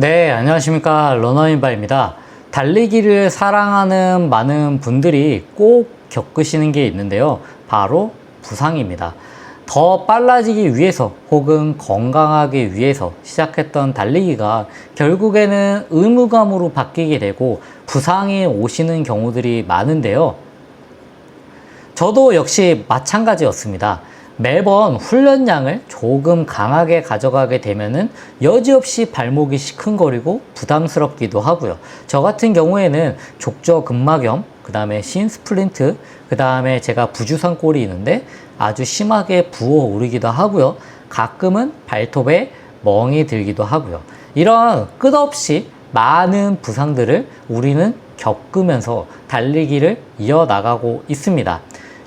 네, 안녕하십니까. 러너인바입니다. 달리기를 사랑하는 많은 분들이 꼭 겪으시는 게 있는데요. 바로 부상입니다. 더 빨라지기 위해서 혹은 건강하기 위해서 시작했던 달리기가 결국에는 의무감으로 바뀌게 되고 부상이 오시는 경우들이 많은데요. 저도 역시 마찬가지였습니다. 매번 훈련량을 조금 강하게 가져가게 되면은 여지없이 발목이 시큰거리고 부담스럽기도 하고요. 저 같은 경우에는 족저근막염, 그 다음에 신스플린트, 그 다음에 제가 부주상골이 있는데 아주 심하게 부어오르기도 하고요. 가끔은 발톱에 멍이 들기도 하고요. 이런 끝없이 많은 부상들을 우리는 겪으면서 달리기를 이어나가고 있습니다.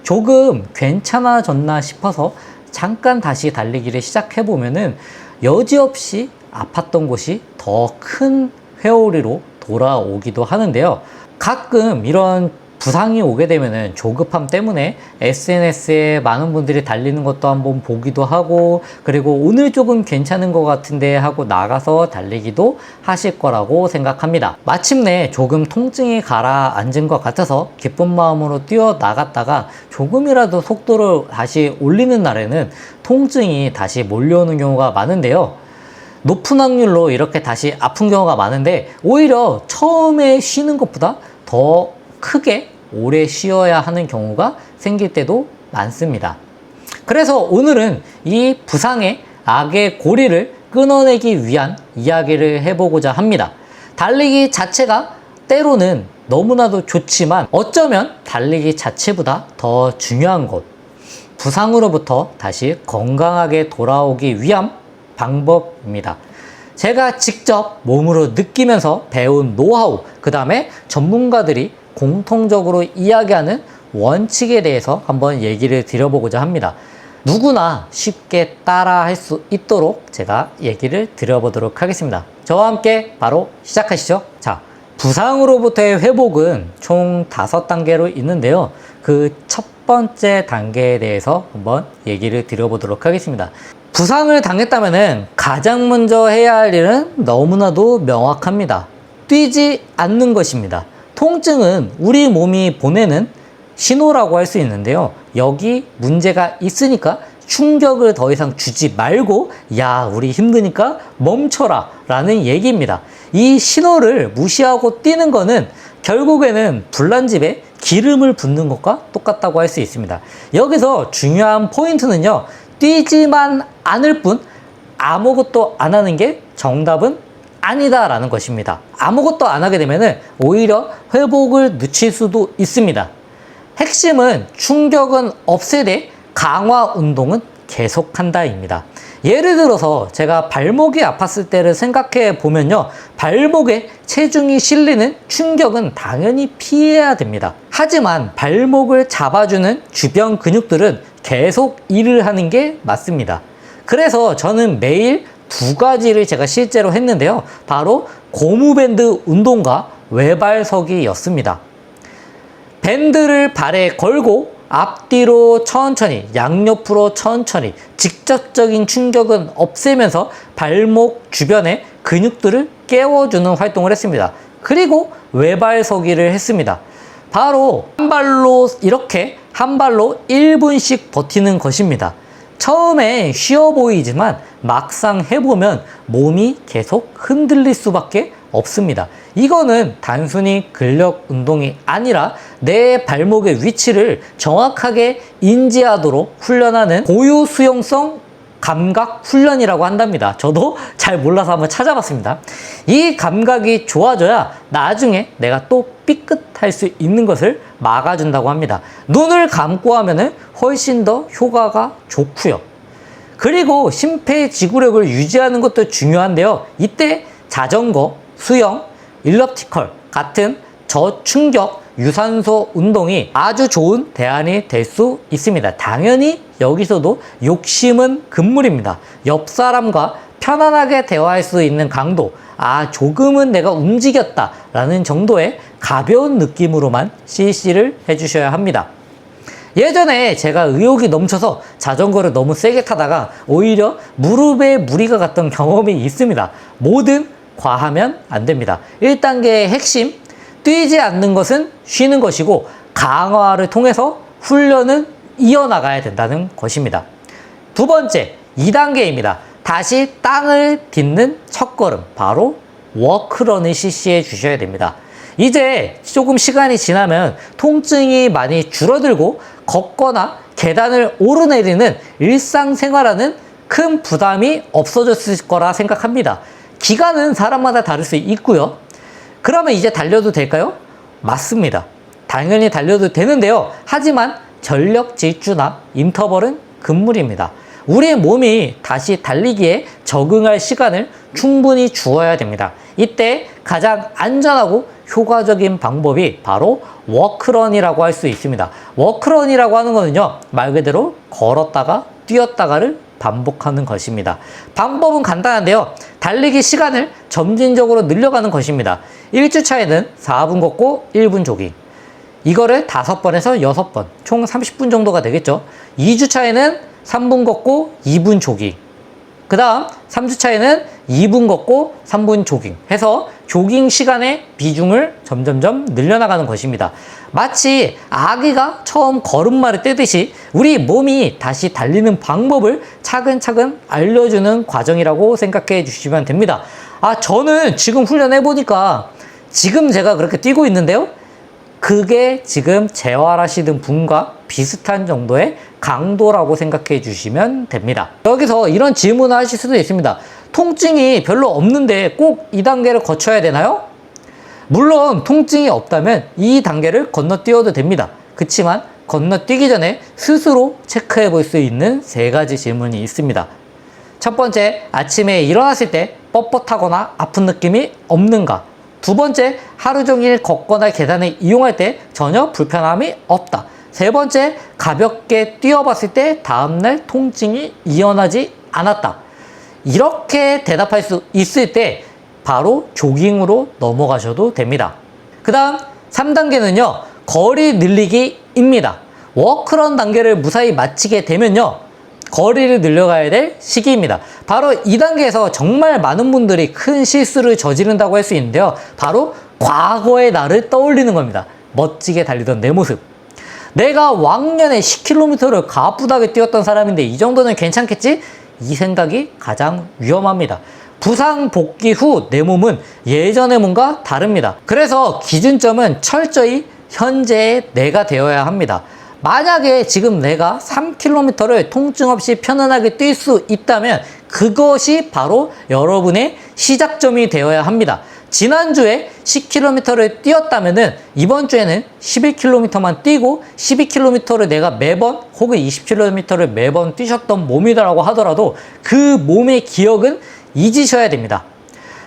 조금 괜찮아졌나 싶어서 잠깐 다시 달리기를 시작해보면은 여지없이 아팠던 곳이 더 큰 회오리로 돌아오기도 하는데요. 가끔 이런 부상이 오게 되면은 조급함 때문에 SNS에 많은 분들이 달리는 것도 한번 보기도 하고, 그리고 오늘 조금 괜찮은 것 같은데 하고 나가서 달리기도 하실 거라고 생각합니다. 마침내 조금 통증이 가라앉은 것 같아서 기쁜 마음으로 뛰어 나갔다가 조금이라도 속도를 다시 올리는 날에는 통증이 다시 몰려오는 경우가 많은데요. 높은 확률로 이렇게 다시 아픈 경우가 많은데, 오히려 처음에 쉬는 것보다 더 크게 오래 쉬어야 하는 경우가 생길 때도 많습니다. 그래서 오늘은 이 부상의 악의 고리를 끊어내기 위한 이야기를 해보고자 합니다. 달리기 자체가 때로는 너무나도 좋지만 어쩌면 달리기 자체보다 더 중요한 것, 부상으로부터 다시 건강하게 돌아오기 위한 방법입니다. 제가 직접 몸으로 느끼면서 배운 노하우, 그 다음에 전문가들이 공통적으로 이야기하는 원칙에 대해서 한번 얘기를 드려보고자 합니다. 누구나 쉽게 따라 할 수 있도록 제가 얘기를 드려보도록 하겠습니다. 저와 함께 바로 시작하시죠. 자, 부상으로부터의 회복은 총 5단계로 있는데요. 그 첫 번째 단계에 대해서 한번 얘기를 드려보도록 하겠습니다. 부상을 당했다면 가장 먼저 해야 할 일은 너무나도 명확합니다. 뛰지 않는 것입니다. 통증은 우리 몸이 보내는 신호라고 할 수 있는데요. 여기 문제가 있으니까 충격을 더 이상 주지 말고, 야, 우리 힘드니까 멈춰라 라는 얘기입니다. 이 신호를 무시하고 뛰는 거는 결국에는 불난집에 기름을 붓는 것과 똑같다고 할 수 있습니다. 여기서 중요한 포인트는요, 뛰지만 않을 뿐 아무것도 안 하는 게 정답은 아니다 라는 것입니다. 아무것도 안 하게 되면 오히려 회복을 늦출 수도 있습니다. 핵심은 충격은 없애되 강화 운동은 계속한다 입니다. 예를 들어서 제가 발목이 아팠을 때를 생각해 보면요, 발목에 체중이 실리는 충격은 당연히 피해야 됩니다. 하지만 발목을 잡아주는 주변 근육들은 계속 일을 하는 게 맞습니다. 그래서 저는 매일 2가지를 제가 실제로 했는데요. 바로 고무밴드 운동과 외발서기였습니다. 밴드를 발에 걸고 앞뒤로 천천히, 양옆으로 천천히 직접적인 충격은 없애면서 발목 주변의 근육들을 깨워주는 활동을 했습니다. 그리고 외발서기를 했습니다. 바로 한 발로 이렇게 한 발로 1분씩 버티는 것입니다. 처음에 쉬워 보이지만 막상 해보면 몸이 계속 흔들릴 수밖에 없습니다. 이거는 단순히 근력 운동이 아니라 내 발목의 위치를 정확하게 인지하도록 훈련하는 고유 수용성 감각 훈련이라고 한답니다. 저도 잘 몰라서 한번 찾아봤습니다. 이 감각이 좋아져야 나중에 내가 또 삐끗할 수 있는 것을 막아준다고 합니다. 눈을 감고 하면은 훨씬 더 효과가 좋고요. 그리고 심폐지구력을 유지하는 것도 중요한데요. 이때 자전거, 수영, 일러티컬 같은 저충격 유산소 운동이 아주 좋은 대안이 될 수 있습니다. 당연히 여기서도 욕심은 금물입니다. 옆 사람과 편안하게 대화할 수 있는 강도, 조금은 내가 움직였다 라는 정도의 가벼운 느낌으로만 CC를 해주셔야 합니다. 예전에 제가 의욕이 넘쳐서 자전거를 너무 세게 타다가 오히려 무릎에 무리가 갔던 경험이 있습니다. 모든 과하면 안 됩니다. 1단계의 핵심, 뛰지 않는 것은 쉬는 것이고 강화를 통해서 훈련은 이어나가야 된다는 것입니다. 두 번째, 2단계입니다. 다시 땅을 딛는 첫걸음, 바로 워크런을 실시해 주셔야 됩니다. 이제 조금 시간이 지나면 통증이 많이 줄어들고 걷거나 계단을 오르내리는 일상생활하는 큰 부담이 없어졌을 거라 생각합니다. 기간은 사람마다 다를 수 있고요. 그러면 이제 달려도 될까요? 맞습니다. 당연히 달려도 되는데요. 하지만 전력 질주나 인터벌은 금물입니다. 우리의 몸이 다시 달리기에 적응할 시간을 충분히 주어야 됩니다. 이때 가장 안전하고 효과적인 방법이 바로 워크런이라고 할 수 있습니다. 워크런이라고 하는 거는요, 말 그대로 걸었다가 뛰었다가를 반복하는 것입니다. 방법은 간단한데요. 달리기 시간을 점진적으로 늘려가는 것입니다. 1주차에는 4분 걷고 1분 조깅. 이거를 5번에서 6번, 총 30분 정도가 되겠죠. 2주차에는 3분 걷고 2분 조깅. 그 다음 3주차에는 2분 걷고 3분 조깅 해서 조깅 시간의 비중을 점점점 늘려나가는 것입니다. 마치 아기가 처음 걸음마를 떼듯이 우리 몸이 다시 달리는 방법을 차근차근 알려주는 과정이라고 생각해 주시면 됩니다. 저는 지금 훈련해보니까 지금 제가 그렇게 뛰고 있는데요. 그게 지금 재활하시는 분과 비슷한 정도의 강도라고 생각해 주시면 됩니다. 여기서 이런 질문을 하실 수도 있습니다. 통증이 별로 없는데 꼭 2단계를 거쳐야 되나요? 물론 통증이 없다면 이 단계를 건너뛰어도 됩니다. 그렇지만 건너뛰기 전에 스스로 체크해 볼 수 있는 3가지 질문이 있습니다. 첫 번째, 아침에 일어났을 때 뻣뻣하거나 아픈 느낌이 없는가? 두 번째, 하루 종일 걷거나 계단을 이용할 때 전혀 불편함이 없다. 세 번째, 가볍게 뛰어봤을 때 다음날 통증이 이어나지 않았다. 이렇게 대답할 수 있을 때 바로 조깅으로 넘어가셔도 됩니다. 그 다음 3단계는요, 거리 늘리기입니다. 워크런 단계를 무사히 마치게 되면요, 거리를 늘려가야 될 시기입니다. 바로 2단계에서 정말 많은 분들이 큰 실수를 저지른다고 할 수 있는데요. 바로 과거의 나를 떠올리는 겁니다. 멋지게 달리던 내 모습. 내가 왕년에 10km를 가쁘다게 뛰었던 사람인데 이 정도는 괜찮겠지? 이 생각이 가장 위험합니다. 부상 복귀 후 내 몸은 예전의 몸과 다릅니다. 그래서 기준점은 철저히 현재의 내가 되어야 합니다. 만약에 지금 내가 3km를 통증 없이 편안하게 뛸 수 있다면 그것이 바로 여러분의 시작점이 되어야 합니다. 지난주에 10km를 뛰었다면은 이번 주에는 11km만 뛰고 12km를 내가 매번 혹은 20km를 매번 뛰셨던 몸이라고 하더라도 그 몸의 기억은 잊으셔야 됩니다.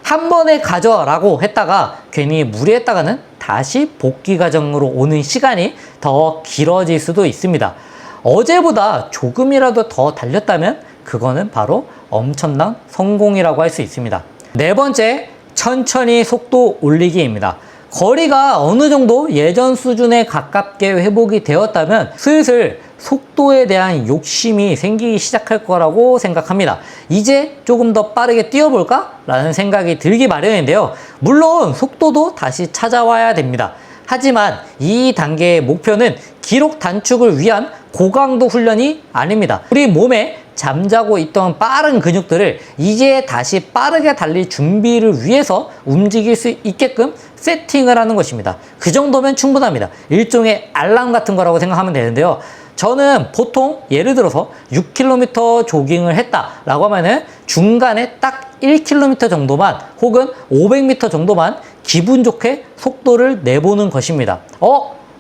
한 번에 가져라고 했다가 괜히 무리했다가는 다시 복귀 과정으로 오는 시간이 더 길어질 수도 있습니다. 어제보다 조금이라도 더 달렸다면 그거는 바로 엄청난 성공이라고 할 수 있습니다. 네 번째, 천천히 속도 올리기입니다. 거리가 어느 정도 예전 수준에 가깝게 회복이 되었다면 슬슬 속도에 대한 욕심이 생기기 시작할 거라고 생각합니다. 이제 조금 더 빠르게 뛰어볼까? 라는 생각이 들기 마련인데요. 물론 속도도 다시 찾아와야 됩니다. 하지만 이 단계의 목표는 기록 단축을 위한 고강도 훈련이 아닙니다. 우리 몸에 잠자고 있던 빠른 근육들을 이제 다시 빠르게 달릴 준비를 위해서 움직일 수 있게끔 세팅을 하는 것입니다. 그 정도면 충분합니다. 일종의 알람 같은 거라고 생각하면 되는데요. 저는 보통 예를 들어서 6km 조깅을 했다라고 하면은 중간에 딱 1km 정도만 혹은 500m 정도만 기분 좋게 속도를 내보는 것입니다.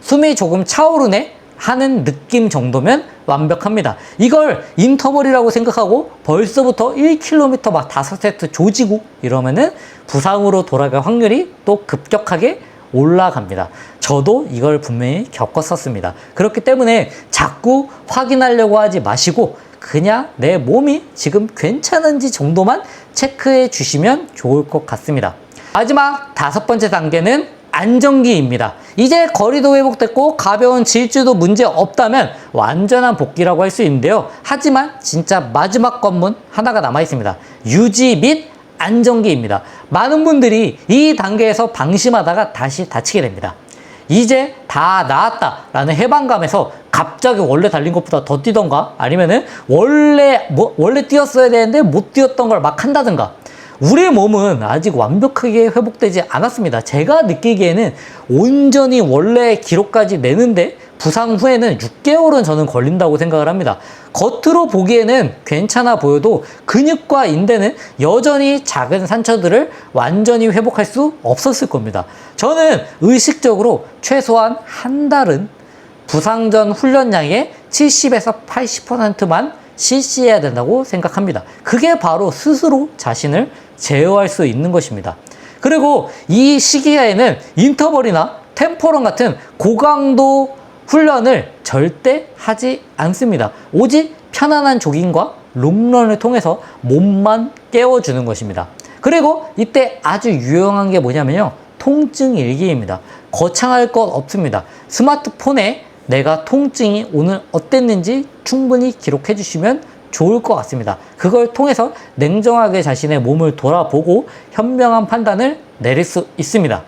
숨이 조금 차오르네 하는 느낌 정도면 완벽합니다. 이걸 인터벌이라고 생각하고 벌써부터 1km 막 5세트 조지고 이러면은 부상으로 돌아갈 확률이 또 급격하게 올라갑니다. 저도 이걸 분명히 겪었었습니다. 그렇기 때문에 자꾸 확인하려고 하지 마시고 그냥 내 몸이 지금 괜찮은지 정도만 체크해 주시면 좋을 것 같습니다. 마지막 5번째 단계는 안정기입니다. 이제 거리도 회복됐고 가벼운 질주도 문제 없다면 완전한 복귀라고 할 수 있는데요. 하지만 진짜 마지막 관문 하나가 남아 있습니다. 유지 및 안정기입니다. 많은 분들이 이 단계에서 방심하다가 다시 다치게 됩니다. 이제 다 나았다라는 해방감에서 갑자기 원래 달린 것보다 더 뛰던가 아니면은 원래 뛰었어야 되는데 못 뛰었던 걸 막 한다든가, 우리의 몸은 아직 완벽하게 회복되지 않았습니다. 제가 느끼기에는 온전히 원래 기록까지 내는데 부상 후에는 6개월은 저는 걸린다고 생각을 합니다. 겉으로 보기에는 괜찮아 보여도 근육과 인대는 여전히 작은 상처들을 완전히 회복할 수 없었을 겁니다. 저는 의식적으로 최소한 한 달은 부상 전 훈련량의 70에서 80%만 실시해야 된다고 생각합니다. 그게 바로 스스로 자신을 제어할 수 있는 것입니다. 그리고 이 시기에는 인터벌이나 템포런 같은 고강도 훈련을 절대 하지 않습니다. 오직 편안한 조깅과 롱런을 통해서 몸만 깨워주는 것입니다. 그리고 이때 아주 유용한 게 뭐냐면요, 통증 일기입니다. 거창할 것 없습니다. 스마트폰에 내가 통증이 오늘 어땠는지 충분히 기록해 주시면 좋을 것 같습니다. 그걸 통해서 냉정하게 자신의 몸을 돌아보고 현명한 판단을 내릴 수 있습니다.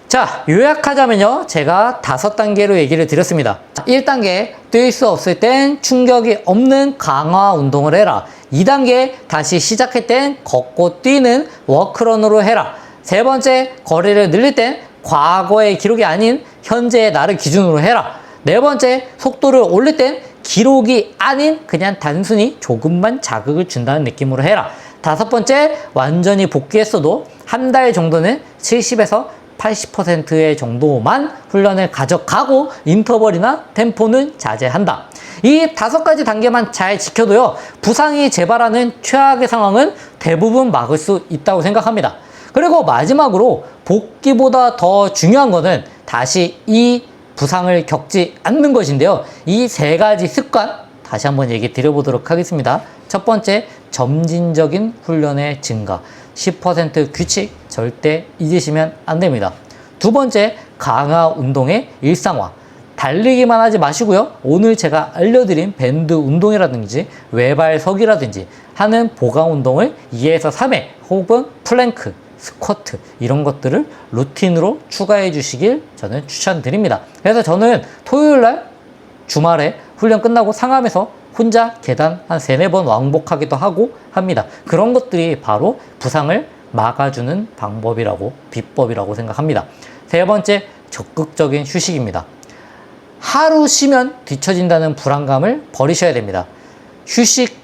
자, 요약하자면요, 제가 5단계로 얘기를 드렸습니다. 1단계, 뛸 수 없을 땐 충격이 없는 강화 운동을 해라. 2단계, 다시 시작할 땐 걷고 뛰는 워크런으로 해라. 3번째, 거리를 늘릴 땐 과거의 기록이 아닌 현재의 나를 기준으로 해라. 4번째, 속도를 올릴 땐 기록이 아닌 그냥 단순히 조금만 자극을 준다는 느낌으로 해라. 5번째, 완전히 복귀했어도 한 달 정도는 70에서 80%의 정도만 훈련을 가져가고 인터벌이나 템포는 자제한다. 이 5가지 단계만 잘 지켜도요, 부상이 재발하는 최악의 상황은 대부분 막을 수 있다고 생각합니다. 그리고 마지막으로 복귀보다 더 중요한 거는 다시 이 부상을 겪지 않는 것인데요. 이 3가지 습관 다시 한번 얘기 드려보도록 하겠습니다. 첫 번째, 점진적인 훈련의 증가. 10% 규칙 절대 잊으시면 안 됩니다. 두 번째, 강화 운동의 일상화. 달리기만 하지 마시고요, 오늘 제가 알려드린 밴드 운동이라든지 외발서기라든지 하는 보강 운동을 2에서 3회 혹은 플랭크, 스쿼트 이런 것들을 루틴으로 추가해 주시길 저는 추천드립니다. 그래서 저는 토요일날 주말에 훈련 끝나고 상암에서 혼자 계단 한 3-4번 왕복하기도 하고 합니다. 그런 것들이 바로 부상을 막아주는 방법이라고, 비법이라고 생각합니다. 3번째, 적극적인 휴식입니다. 하루 쉬면 뒤처진다는 불안감을 버리셔야 됩니다. 휴식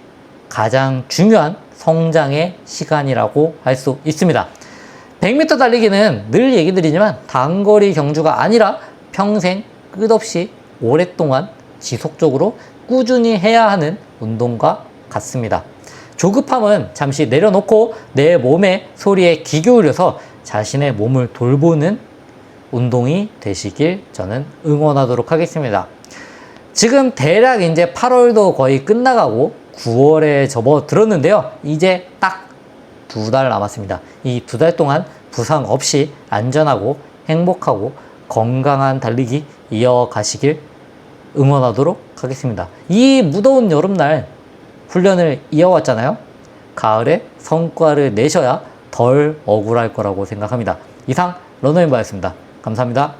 가장 중요한 성장의 시간이라고 할 수 있습니다. 100m 달리기는 늘 얘기 드리지만 단거리 경주가 아니라 평생 끝없이 오랫동안 지속적으로 꾸준히 해야 하는 운동과 같습니다. 조급함은 잠시 내려놓고 내 몸의 소리에 귀 기울여서 자신의 몸을 돌보는 운동이 되시길 저는 응원하도록 하겠습니다. 지금 대략 이제 8월도 거의 끝나가고 9월에 접어들었는데요. 이제 딱 2달 남았습니다. 이 2달 동안 부상 없이 안전하고 행복하고 건강한 달리기 이어가시길 응원하도록 하겠습니다. 이 무더운 여름날 훈련을 이어왔잖아요. 가을에 성과를 내셔야 덜 억울할 거라고 생각합니다. 이상 러너인바였습니다. 감사합니다.